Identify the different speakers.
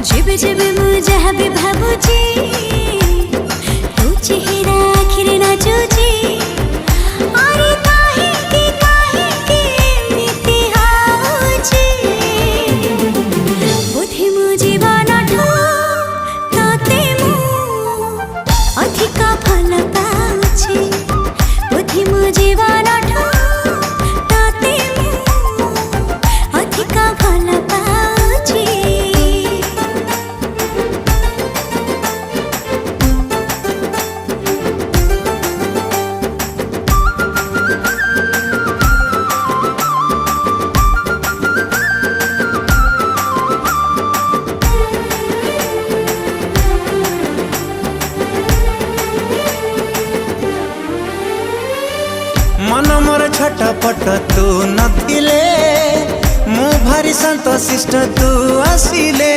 Speaker 1: जेबे जेबे मुझे भी भाबुची तू चेहरा आखिर नाचुची अरे काहे के एमिति हाउची बोधे मो जीवनठू तते मु अधिका भल पाउची बोधे मो जीवनठू तते मु अधिका भल पाउची।
Speaker 2: मन मोर छटपट तू नथिले मु भारी संतोषिष्ट तू आसिले